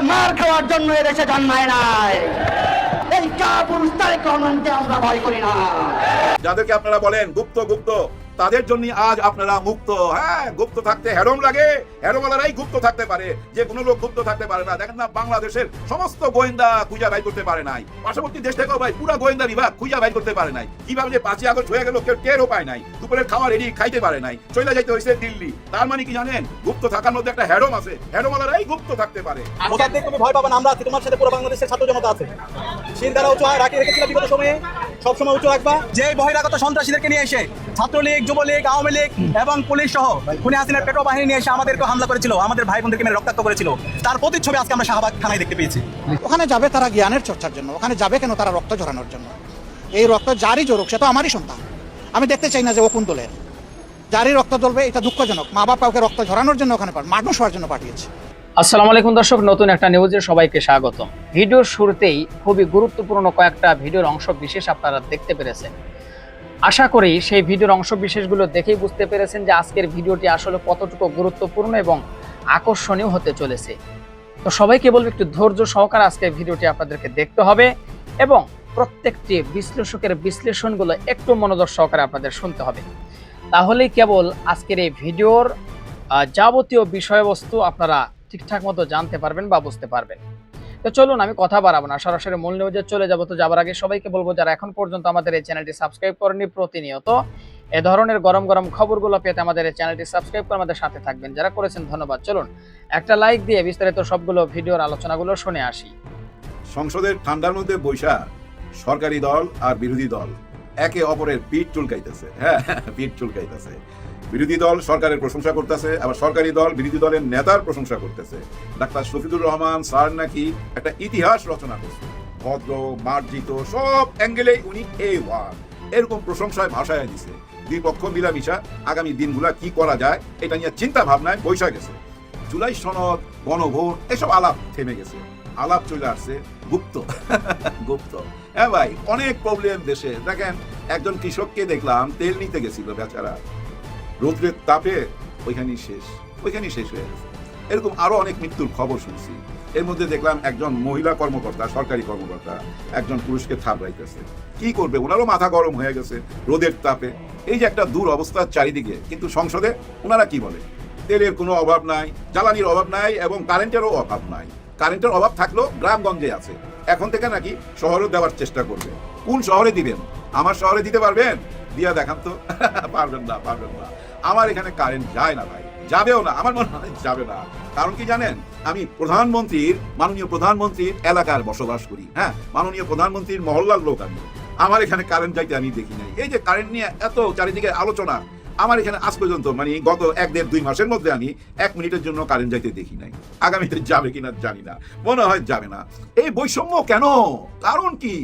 মার খাওয়ার জন্য এদেশে জন্মায় নাই। এই কাপুরুষ তারেক রহমানকে আমরা ভয় করি না। যাদেরকে আপনারা বলেন গুপ্ত গুপ্ত, তাদের জন্য আজ আপনারা মুক্ত। হ্যাঁ, গুপ্ত থাকতে হেরম লাগে, হেরমওয়ালারাই গুপ্ত থাকতে পারে, যে কোনো লোক গুপ্ত থাকতে পারে না। দেখেন না, বাংলাদেশের সমস্ত গোয়েন্দা খুঁজা বাইর করতে পারে নাই, পার্শ্ববর্তী দেশ থেকেও ভাই পুরো গোয়েন্দা বিভাগ খুঁজা বাইর করতে পারে নাই। কিভাবে যে 5ই আগস্ট হয়ে গেল কেউ টেরও পায় নাই, দুপুরের খাওয়া রেডি খাইতে পারে নাই, চলে যাইতে হয়েছে দিল্লি। তার মানে কি জানেন, গুপ্ত থাকার মধ্যে একটা হেরম আছে, হেরমওয়ালারাই গুপ্ত থাকতে পারে। মোসাদ্দেক, তুমি ভয় পাবে না, আমরা আছি তোমার সাথে, পুরো বাংলাদেশের ছাত্র জনতা আছে। সিলদারা উঁচু রাখি রেখেছিল বিগত সময়ে, সবসময় উঁচু রাখবা। যে বহিরাগত সন্ত্রাসীদেরকে নিয়ে এসে ছাত্রলীগ, যুবলীগ, আওয়ামী লীগ এবং পুলিশ সহ খুনি হাসিনার পেটো বাহিনী নিয়ে এসে আমাদেরকে হামলা করেছিল, আমাদের ভাই বোনদেরকে মেরে রক্তাক্ত করেছিল, তার প্রতিচ্ছবি আজকে আমরা শাহবাগ থানায় দেখতে পেয়েছি। ওখানে যাবে তারা জ্ঞানের চর্চার জন্য, ওখানে যাবে কেন তারা রক্ত ঝরানোর জন্য। এই রক্ত যারই জোরুক, সে তো আমারই সন্তান। আমি দেখতে চাই না যে ও কোন দলের। যারই রক্ত জ্বলবে এটা দুঃখজনক। মা বাপ কাউকে রক্ত ঝরানোর জন্য ওখানে মানুষ হওয়ার জন্য পাঠিয়েছে। আসসালামু আলাইকুম দর্শক, নতুন একটা নিউজে সবাইকে স্বাগতম। ভিডিওর শুরুতেই খুবই গুরুত্বপূর্ণ কয়েকটা ভিডিওর অংশ বিশেষ আপনারা দেখতে পেরেছেন। আশা করি সেই ভিডিওর অংশ বিশেষগুলো দেখেই বুঝতে পেরেছেন যে আজকের ভিডিওটি আসলে কতটুকু গুরুত্বপূর্ণ এবং আকর্ষণীয় হতে চলেছে। তো সবাইকে বলবো একটু ধৈর্য সহকারে আজকের ভিডিওটি আপনাদেরকে দেখতে হবে এবং প্রত্যেকটি বিশ্লেষকের বিশ্লেষণগুলো একটু মনোযোগ সহকারে আপনাদের শুনতে হবে। তাহলেই কেবল আজকের এই ভিডিওর যাবতীয় বিষয়বস্তু আপনারা ঠিকঠাক মতো জানতে পারবেন বা বুঝতে পারবেন। তো চলুন আমি কথা বাড়াবো না, সরাসরি মূল নিউজে চলে যাব। তো যাবার আগে সবাইকে বলবো, যারা এখন পর্যন্ত আমাদের এই চ্যানেলটি সাবস্ক্রাইব করেনি, প্রতিনিয়ত এ ধরনের গরম গরম খবরগুলো পেতে আমাদের এই চ্যানেলটি সাবস্ক্রাইব করে আমাদের সাথে থাকবেন। যারা করেছেন ধন্যবাদ। চলুন একটা লাইক দিয়ে বিস্তারিত সবগুলো ভিডিওর আলোচনাগুলো শুনে আসি। সংসদের ঠান্ডার মধ্যে বৈশা সরকারি দল আর বিরোধী দল একে অপরের পিঠ চুলকাইতেছে। হ্যাঁ, পিঠ চুলকাইতেছে। বিরোধী দল সরকারের প্রশংসা করতেছে, আবার সরকারি দল বিরোধী দলের নেতার প্রশংসা করতেছে। ডাক্তার শফিকুর রহমান স্যার নাকি একটা ইতিহাস রচনা করছে, ভদ্র, মার্জিত, সব অ্যাঙ্গেলেই উনি A1, এরকম প্রশংসায় ভাষায় দিছে। দুই পক্ষ মিলামিশা আগামী দিনগুলা কি করা যায় এটা নিয়ে চিন্তা ভাবনায় বৈশা গেছে। জুলাই সনদ, গণভোট, এসব আলাপ থেমে গেছে। আলাপ চলে আসছে গুপ্ত। গুপ্ত, হ্যাঁ ভাই, অনেক প্রবলেম দেশে। দেখেন, একজন কৃষককে দেখলাম তেল নিতে গেছিল, বেচারা রৌদ্রের তাপে ওইখানেই শেষ হয়ে গেছে। এরকম আরো অনেক মৃত্যুর খবর শুনছি। এর মধ্যে দেখলাম একজন মহিলা কর্মকর্তা, সরকারি কর্মকর্তা, একজন পুরুষকে থাপড়াইতেছে। কি করবে, ওনারও মাথা গরম হয়ে গেছে রোদের তাপে। এই যে একটা দূর অবস্থার চারিদিকে, কিন্তু সংসদে ওনারা কি বলে, তেলের কোনো অভাব নাই, জ্বালানির অভাব নাই এবং কারেন্টেরও অভাব নাই। কারেন্টের অভাব থাকলেও গ্রামগঞ্জে আছে। এখন থেকে নাকি শহরেও দেওয়ার চেষ্টা করবে। কোন শহরে দিবেন? আমার শহরে দিতে পারবেন? দিয়া দেখান তো। পারবেন না। আমার এখানে কারেন্ট যায় না ভাই, যাবেও না, আমার মনে হয় যাবে না। কারণ কি জানেন, আমি মাননীয় প্রধানমন্ত্রীর এলাকার বসবাস করি। হ্যাঁ, মাননীয় প্রধানমন্ত্রীর মহল্লার লোক আমি। আমার এখানে কারেন্ট যাইতে আমি দেখি নাই। এই যে কারেন্ট নিয়ে এত চারিদিকে আলোচনা, আমার এখানে আজ পর্যন্ত মানে গত 1-1.5-2 মাসের মধ্যে আমি 1 মিনিটের জন্য কারেন্ট যাইতে দেখি নাই। আগামীতে যাবে কিনা জানি না, মনে হয় যাবে না। এই বৈষম্য কেন? কারণ কি?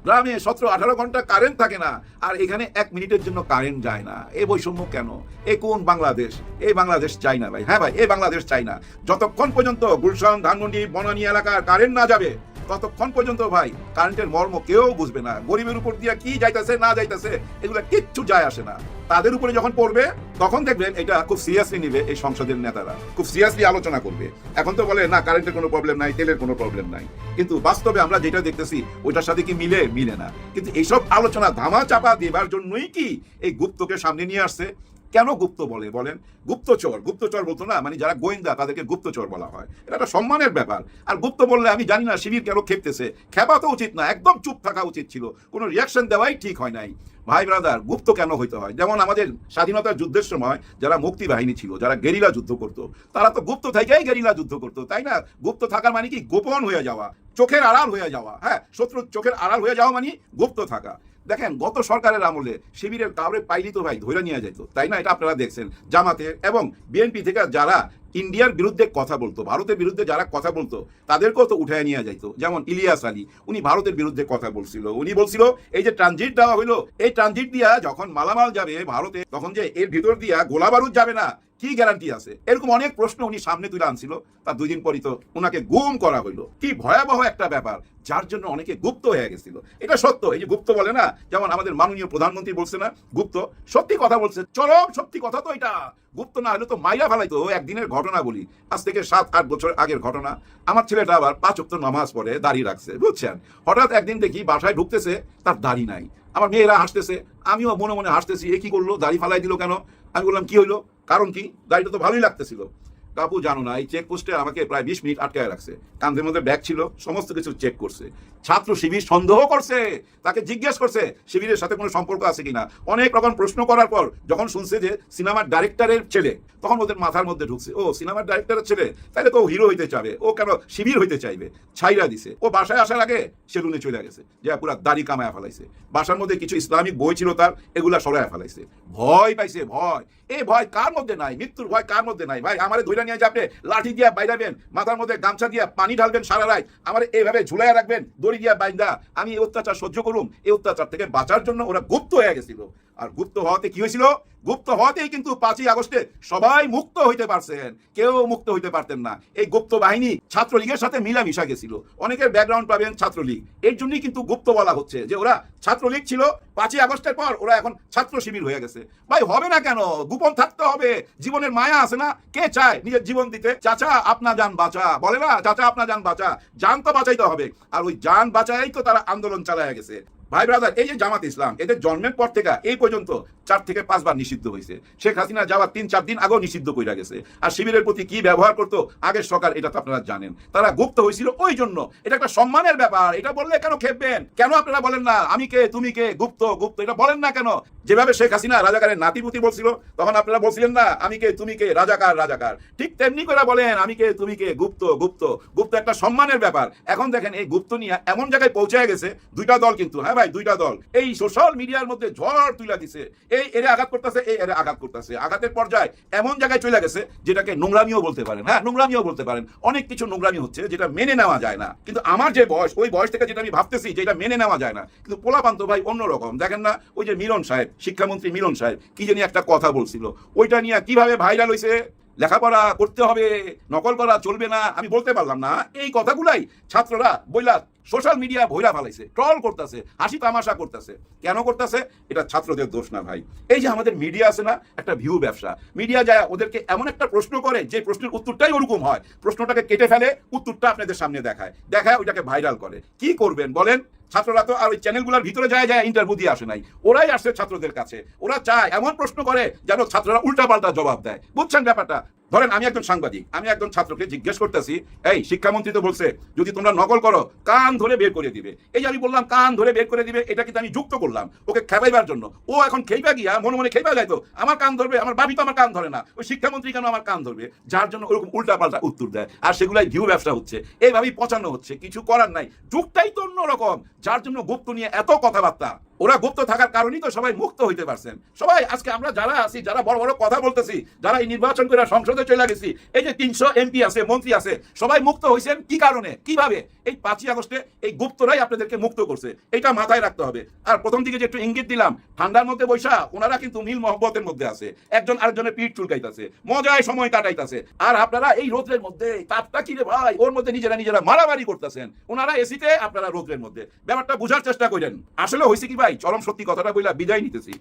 গ্রামে 17-18 ঘন্টা কারেন্ট থাকে না, আর এখানে 1 মিনিটের জন্য কারেন্ট যায় না। এই বৈষম্য কেন? এ কোন বাংলাদেশ? এই বাংলাদেশ চাই না ভাই। হ্যাঁ ভাই, এই বাংলাদেশ চাই না। যতক্ষণ পর্যন্ত গুলশান, ধানমন্ডি, বনানী এলাকার কারেন্ট না যাবে, ততক্ষণ পর্যন্ত ভাই কারেন্টের মর্ম কেউ বুঝবে না। গরিবের উপর দিয়ে কি যাইতেছে না যাইতেছে এগুলো কিচ্ছু যায় আসে না। তাদের উপরে যখন পড়বে তখন দেখবেন এটা খুব সিরিয়াসলি নিবে। এই সংসদের নেতারা খুব সিরিয়াসলি আলোচনা করবে। এখন তো বলে না, কারেন্টের কোনো প্রবলেম নাই, তেলের কোনো প্রবলেম নাই, কিন্তু বাস্তবে আমরা যেটা দেখতেছি ওইটার সাথে কি মিলে না। কিন্তু এইসব আলোচনা ধামা চাপা দেবার জন্যই কি এই গুপ্তকে সামনে নিয়ে আসছে। কেন গুপ্ত বলেন? গুপ্তচর বলতো না, মানে যারা গোয়েন্দা তাদেরকে গুপ্তচর বলা হয়। এটা একটা সম্মানের ব্যাপার। আর গুপ্ত বললে আমি জানি না শিবির কেন খেপতেছে। খেপা তো উচিত না, একদম চুপ থাকা উচিত ছিল, কোনো রিয়াকশন দেওয়াই ঠিক হয় নাই। ভাই ব্রাদার, গুপ্ত কেন হইতে হয়? যেমন আমাদের স্বাধীনতার যুদ্ধের সময় যারা মুক্তি বাহিনী ছিল, যারা গেরিলা যুদ্ধ করতো, তারা তো গুপ্ত থেকেই গেরিলা যুদ্ধ করতো, তাই না? গুপ্ত থাকার মানে কি? গোপন হয়ে যাওয়া, চোখের আড়াল হয়ে যাওয়া। হ্যাঁ, শত্রুর চোখের আড়াল হয়ে যাওয়া মানে গুপ্ত থাকা। দেখেন, গত সরকারের আমলে শিবিরের কাউরে পাইলি তো ভাই ধরে নিয়ে যেত, তাই না? এটা আপনারা দেখছেন। জামাতের এবং বিএনপি থেকে যারা ইন্ডিয়ার বিরুদ্ধে কথা বলতো, ভারতের বিরুদ্ধে যারা কথা বলতো, তাদেরকেও তো উঠায় নিয়ে যাইতো। যেমন ইলিয়াস আলী, উনি ভারতের বিরুদ্ধে কথা বলছিল। উনি বলছিল এই যে ট্রানজিট দেওয়া হইলো, এই ট্রানজিট দিয়া যখন মালামাল যাবে ভারতে, তখন যে এর ভিতর দিয়া গোলা বারুদ যাবে না, কি গ্যারান্টি আছে? এরকম অনেক প্রশ্ন উনি সামনে তুলে আনছিল। তার 2 দিন পরই তো ওনাকে গুম করা হইলো। কি ভয়াবহ একটা ব্যাপার, যার জন্য অনেকে গুপ্ত হয়ে গেছিল। এটা সত্য। এই যে গুপ্ত বলে না, যেমন আমাদের মাননীয় প্রধানমন্ত্রী বলছে না গুপ্ত, সত্যি কথা বলছে, চরম সত্যি কথা তো এটা। গুপ্ত না হলে তো মাইরা ফেলাইতো। একদিনের ঘটনা বলি, আজ থেকে 7-8 বছর আগের ঘটনা। আমার ছেলেটা আবার 5 ওয়াক্ত নামাজ পড়ে, দাড়ি রাখছে, বুঝছেন। হঠাৎ একদিন দেখি বাসায় ঢুকতেছে, তার দাড়ি নাই। আমার মেয়েরা হাসতেছে, আমিও মনে মনে হাসতেছি, এ কি করলো, দাড়ি ফালাই দিল কেন? আমি বললাম কি হইলো, কারণ কি? দাড়িটা তো ভালোই লাগতেছিল। কাপু জানো না, এই চেকপোস্টে আমাকে প্রায় 20 মিনিট আটকায় রাখছে। কাঁধের মধ্যে ব্যাগ ছিল, সমস্ত কিছু চেক করছে। ছাত্র শিবির সন্দেহ করছে, তাকে জিজ্ঞেস করছে শিবিরের সাথে কোনো সম্পর্ক আছে কিনা। অনেক রকম প্রশ্ন করার পর যখন শুনছে যে সিনেমার ডাইরেক্টরের ছেলে, তখন ওদের মাথার মধ্যে ঢুকছে, ও সিনেমার ডাইরেক্টরের ছেলে, তাহলে তো ও হিরো হইতে চাবে, ও কেন শিবির হইতে চাইবে। ছাইরা দিছে। ও বাসায় আসার আগে সেলুনে চলে গেছে, যে পুরা দাড়ি কামায়া ফেলাইছে। বাসার মধ্যে কিছু ইসলামিক বই ছিল তার, এগুলা সরাইয়া ফেলাইছে। ভয় পাইছে, ভয়। এই ভয় কার মধ্যে নাই? মৃত্যুর ভয় কার মধ্যে নাই? ভাই আমারে ধইরা নিয়ে যাবে, লাঠি দিয়া বাইরাবেন, মাথার মধ্যে গামছা দিয়া পানি ঢালবেন সারা রাত, আমার এইভাবে ঝুলাইয়া রাখবেন দড়ি দিয়া বাইন্দা, আমি এই অত্যাচার সহ্য করুম। এই অত্যাচার থেকে বাঁচার জন্য ওরা গুপ্ত হয়ে গেছিল। আর গুপ্ত হওয়াতে কি হয়েছিল? গুপ্ত হওয়াতেই কিন্তু 5ই আগস্টে সবাই মুক্ত হইতে পারছেন, কেউ মুক্ত হইতে পারতেন না। এই গুপ্ত বাহিনী ছাত্রলীগের সাথে মিলামিশা গেছিল। অনেকের ব্যাকগ্রাউন্ড পাবেন ছাত্রলীগ, এর জন্যই কিন্তু গুপ্ত বলা হচ্ছে যে ওরা ছাত্রলীগ ছিল, 5ই আগস্টের পর ওরা এখন ছাত্র শিবির হয়ে গেছে। ভাই হবে না কেন? গোপন থাকতে হবে, জীবনের মায়া আছে না? কে চায় নিজের জীবন দিতে? চাচা আপনা জান বাঁচা বলে না, চাচা আপনা জান বাঁচা, জান তো বাঁচাইতে হবে। আর ওই জান বাঁচাই তো তারা আন্দোলন চালায় গেছে। ভাই ব্রাদার, এই যে জামাত ইসলাম, এদের জন্মের পর থেকে এই পর্যন্ত 4 থেকে 5 বার নিষিদ্ধ হয়েছে। শেখ হাসিনা যাওয়ার 3-4 দিন আগেও নিষিদ্ধ কইরা গেছে। আর শিবিরের প্রতি কি ব্যবহার করতো আগের সরকার, এটা তো আপনারা জানেন। তারা গুপ্ত হয়েছিল ওই জন্য। এটা একটা সম্মানের ব্যাপার, এটা বললে কেন খেপবেন? কেন আপনারা বলেন না আমি কে তুমি কে, গুপ্ত গুপ্ত, এটা বলেন না কেন? যেভাবে শেখ হাসিনা রাজাকারের নাতিপুতি বলছিল, তখন আপনারা বলছিলেন না আমি কে তুমি কে, রাজাকার রাজাকার। ঠিক তেমনি করে বলেন আমি কে তুমি কে, গুপ্ত গুপ্ত। গুপ্ত একটা সম্মানের ব্যাপার। এখন দেখেন এই গুপ্ত নিয়ে এমন জায়গায় পৌঁছে গেছে, 2টা দল কিন্তু, হ্যাঁ ভাই 2টা দল এই সোশ্যাল মিডিয়ার মধ্যে ঝড় তুলে দিছে। এই এরে আঘাত করতেছে, এই এরে আঘাত করতেছে। আঘাতের পর্যায়ে এমন জায়গায় চলে গেছে যেটাকে নোংরামিও বলতে পারেন। হ্যাঁ, নোংরামিও বলতে পারেন। অনেক কিছু নোংরামি হচ্ছে যেটা মেনে নেওয়া যায় না। কিন্তু আমার যে বয়স, ওই বয়স থেকে যেটা আমি ভাবতেছি যে এটা মেনে নেওয়া যায় না, কিন্তু পোলাপান্ত ভাই অন্যরকম। দেখেন না, ওই যে মিলন সাহেব, শিক্ষামন্ত্রী মিলন সাহেব, কি জানি একটা কথা বলছিল, ওইটা নিয়ে কিভাবে ভাইরাল হয়েছে। লেখাপড়া করতে হবে, নকল করা চলবে না, আমি বলতে পারলাম না। এই কথাগুলাই ছাত্ররা বইলা সোশ্যাল মিডিয়া ভইরা ফেলাইছে, ট্রল করতেছে, হাসি তামাশা করতেছে। কেন করতেছে? এটা ছাত্রদের দোষ না ভাই। এই যে আমাদের মিডিয়া আছে না, একটা ভিউ ব্যবসা। মিডিয়া যায় ওদেরকে এমন একটা প্রশ্ন করে যে প্রশ্নের উত্তরটাই ওরকম হয়, প্রশ্নটাকে কেটে ফেলে, উত্তরটা আপনাদের সামনে দেখায় ওইটাকে ভাইরাল করে। কি করবেন বলেন? ছাত্ররা তো আর ওই চ্যানেলগুলোর ভিতরে যায় ইন্টারভিউ দিয়ে আসে নাই, ওরাই আসছে ছাত্রদের কাছে। ওরা চায় এমন প্রশ্ন করে যেন ছাত্ররা উল্টাপাল্টা জবাব দেয়। বুঝছেন ব্যাপারটা? ধরেন আমি একজন সাংবাদিক, আমি একজন ছাত্রকে জিজ্ঞেস করতেছি, এই শিক্ষামন্ত্রী তো বলছে যদি তোমরা নকল করো কান ধরে বের করে দিবে। এই যে আমি বললাম কান ধরে বের করে দিবে, এটা কিন্তু আমি যুক্ত করলাম ওকে খেপাইবার জন্য। ও এখন খেপা গিয়া মনে মনে খেপা যায়, তো আমার কান ধরবে, আমার বাবি তো আমার কান ধরে না, ওই শিক্ষামন্ত্রী কেন আমার কান ধরবে? যার জন্য ওরকম উল্টাপাল্টা উত্তর দেয়। আর সেগুলাই ভিউ ব্যবসা হচ্ছে, এইভাবেই পচানো হচ্ছে। কিছু করার নাই, যুগটাই তো অন্যরকম। যার জন্য গুপ্ত নিয়ে এত কথাবার্তা। ওরা গুপ্ত থাকার কারণেই তো সবাই মুক্ত হইতে পারছেন। সবাই আজকে আমরা যারা আছি, যারা বড় বড় কথা বলতেছি, যারা এই নির্বাচন করে সংসদে চলে গেছি, এই যে 300 এমপি আছে, মন্ত্রী আছে, সবাই মুক্ত হয়েছেন কি কারণে, কিভাবে? এই 5ই আগস্টে এই গুপ্তরাই আপনাদেরকে মুক্ত করছে। এটা মাথায় রাখতে হবে। আর প্রথম দিকে যে একটু ইঙ্গিত দিলাম, ঠান্ডার মধ্যে বৈশা ওনারা কিন্তু মিল মহব্বতের মধ্যে আছে, একজন আরেকজনের পিঠ চুলকাইতেছে, মজায় সময় কাটাইতেছে। আর আপনারা এই রোদ্রের মধ্যে, তাপটা কি রে ভাই, ওর মধ্যে নিজেরা মারামারি করতেছেন। ওনারা এসিতে, আপনারা রোদ্রের মধ্যে। ব্যাপারটা বুঝার চেষ্টা করেন। আসলে হয়েছে কি ভাই, চরম সত্যি কথাটা বইলা বিদায় নিতেছি।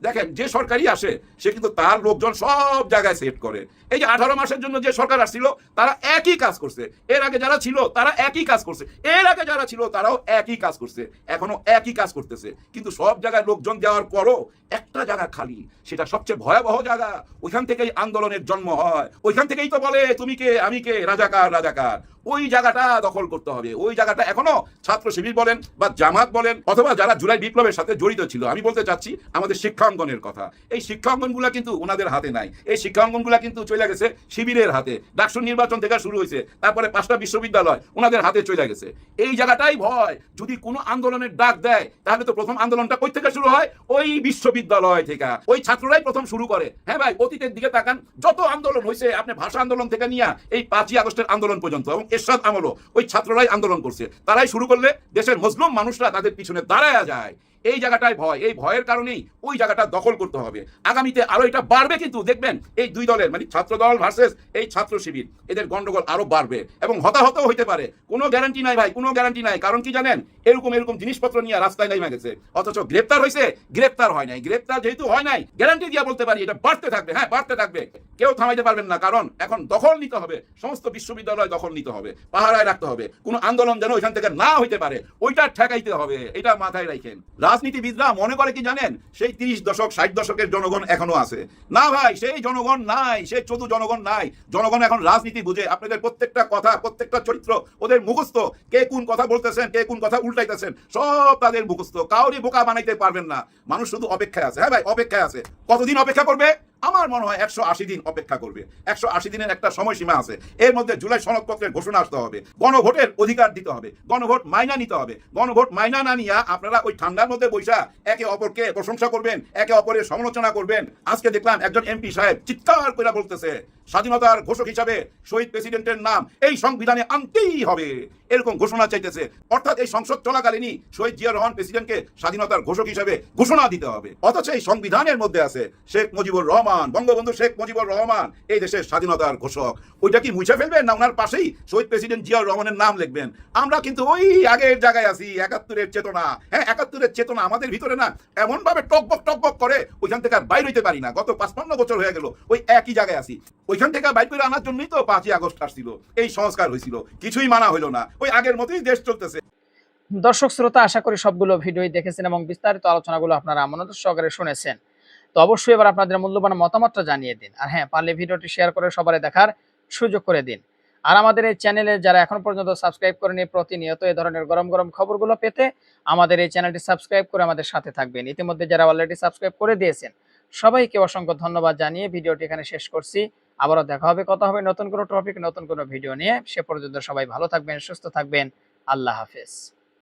দেখেন, যে সরকারই আসে সে কিন্তু তার লোকজন সব জায়গায় সেট করে। এই যে 18 মাসের জন্য যে সরকার আসছিল, তারা একই কাজ করছে। এর আগে যারা ছিল তারা একই কাজ করছে, এর আগে যারা ছিল তারাও একই কাজ করছে, এখনো একই কাজ করতেছে। কিন্তু সব জায়গায় লোকজন দেওয়ার পরও একটা জায়গা খালি, সেটা সবচেয়ে ভয়াবহ জায়গা। ওইখান থেকেই আন্দোলনের জন্ম হয়, ওইখান থেকেই তো বলে তুমি কে আমি কে, রাজাকার রাজাকার। ওই জায়গাটা দখল করতে হবে। ওই জায়গাটা এখনো ছাত্র শিবির বলেন বা জামাত বলেন, অথবা যারা জুলাই বিপ্লবের সাথে জড়িত ছিল, আমি বলতে চাচ্ছি আমাদের শিক্ষাঙ্গনের কথা। এই শিক্ষাঙ্গনগুলা কিন্তু ওনাদের হাতে নাই। এই শিক্ষাঙ্গনগুলা কিন্তু চলে গেছে শিবিরের হাতে। ডাকসু নির্বাচন থেকে শুরু হয়েছে, তারপরে 5টা বিশ্ববিদ্যালয় ওনাদের হাতে চলে গেছে। এই জায়গাটাই ভয়। যদি কোনো আন্দোলনের ডাক দেয়, তাহলে তো প্রথম আন্দোলনটা কই থেকে শুরু হয়? ওই বিশ্ববিদ্যালয় থেকে। ওই ছাত্ররাই প্রথম শুরু করে। হ্যাঁ ভাই, অতীতের দিকে তাকান, যত আন্দোলন হয়েছে, আপনি ভাষা আন্দোলন থেকে নিয়ে এই 5ই আগস্টের আন্দোলন পর্যন্ত, এবং এরশাদ আমলও ওই ছাত্ররাই আন্দোলন করছে। তারাই শুরু করলে দেশের মজলুম মানুষরা তাদের পিছনে দাঁড়ায়া যায়। এই জায়গাটায় ভয়, এই ভয়ের কারণেই ওই জায়গাটা দখল করতে হবে। আগামীতে আরো এটা বাড়বে, কিন্তু দেখবেন এই দুই দলের মানে ছাত্র দল ভার্সেস এই ছাত্র শিবির, এদের গন্ডগোল আরো বাড়বে এবং হতাহতও হইতে পারে। কোনো গ্যারান্টি নাই ভাই, কোনো গ্যারান্টি নাই। কারণ কি জানেন, এরকম এরকম জিনিসপত্র নিয়ে রাস্তায় নেমে গেছে, অথচ গ্রেপ্তার হয়েছে, গ্রেপ্তার হয় নাই। গ্রেপ্তার যেহেতু হয় নাই, গ্যারান্টি দিয়ে বলতে পারি এটা বাড়তে থাকবে। হ্যাঁ, বাড়তে থাকবে, কেউ থামাইতে পারবেন না। কারণ এখন দখল নিতে হবে, সমস্ত বিশ্ববিদ্যালয় দখল নিতে হবে, পাহারায় রাখতে হবে, কোনো আন্দোলন যেন ওইখান থেকে না হইতে পারে ওইটা ঠেকাইতে হবে। এটা মাথায় রাখেন। রাজনীতিবিদরা মনে করে কি জানেন, সেই 30 দশক 60 দশকের জনগণ এখনো আছে। না ভাই, সেই জনগণ নাই, সেই চতুর জনগণ নাই। জনগণ এখন রাজনীতি বুঝে। আপনাদের প্রত্যেকটা কথা, প্রত্যেকটা চরিত্র ওদের মুখস্থ। কে কোন কথা বলতেছেন, কে কোন কথা উল্টাইতেছেন, সব তাদের মুখস্থ। কাউরই বোকা বানাইতে পারবেন না। মানুষ শুধু অপেক্ষায় আছে। হ্যাঁ ভাই, অপেক্ষায় আছে। কতদিন অপেক্ষা করবে? আমার মনে হয় 180 দিন অপেক্ষা করবে। 180 দিনের একটা সময়সীমা আছে। এর মধ্যে জুলাই সনদপত্রের ঘোষণা আসতে হবে, গণভোটের অধিকার দিতে হবে, গণভোট মাইনা নিতে হবে। গণভোট মাইনা না নিয়ে আপনারা ওই ঠান্ডার মধ্যে বৈশা একে অপরকে প্রশংসা করবেন, একে অপরের সমালোচনা করবেন। আজকে দেখলাম একজন এমপি সাহেব চিৎকার করে বলতেছে, স্বাধীনতার ঘোষক হিসাবে শহীদ প্রেসিডেন্টের নাম এই সংবিধানে আনতেই হবে, এরকম ঘোষণা চাইতেছে। অর্থাৎ এই সংসদ চলাকালীনই শহীদ জিয়া রহমান প্রেসিডেন্টকে স্বাধীনতার ঘোষক হিসাবে ঘোষণা দিতে হবে। অথচ এই সংবিধানের মধ্যে আছে শেখ মুজিবুর রহমান, বঙ্গবন্ধু শেখ মুজিবুর রহমান এই দেশের স্বাধীনতার ঘোষক। ওইটা কি মুছে ফেলবেন, না ওনার পাশেই শহীদ প্রেসিডেন্ট জিয়া রহমানের নাম লিখবেন? আমরা কিন্তু ওই আগের জায়গায় আছি। 71-এর চেতনা, হ্যাঁ 71-এর চেতনা আমাদের ভিতরে না এমন ভাবে টকবক টকবক করে, ওইখান থেকে আর বাইর হইতে পারি না। গত 55 বছর হয়ে গেল ওই একই জায়গায় আছি। ওইখান থেকে বাইর করে আনার জন্যই তো 5ই আগস্ট আসছিল, এই সংস্কার হয়েছিল। কিছুই মানা হইল না, ওই আগের মতোই দেশ চলতেছে। দর্শক শ্রোতা, আশা করি সবগুলো ভিডিওই দেখেছেন এবং বিস্তারিত আলোচনাগুলো আপনারা মনোযোগ সহকারে শুনেছেন। তো অবশ্যই এবার আপনাদের মূল্যবান মতামতটা জানিয়ে দিন। আর হ্যাঁ, পারলে ভিডিওটি শেয়ার করে সবাই দেখার সুযোগ করে দিন। আর আমাদের এই চ্যানেলে যারা এখন পর্যন্ত সাবস্ক্রাইব করেনি, প্রতিনিয়ত এই ধরনের গরম গরম খবরগুলো পেতে আমাদের এই চ্যানেলটি সাবস্ক্রাইব করে আমাদের সাথে থাকবেন। ইতিমধ্যে যারা অলরেডি সাবস্ক্রাইব করে দিয়েছেন সবাইকে অসংখ্য ধন্যবাদ জানিয়ে ভিডিওটি এখানে শেষ করছি। আবারও দেখা হবে, কথা হবে নতুন কোনো টপিক, নতুন কোনো ভিডিও নিয়ে। সে পর্যন্ত সবাই ভালো থাকবেন, সুস্থ থাকবেন। আল্লাহ হাফেজ।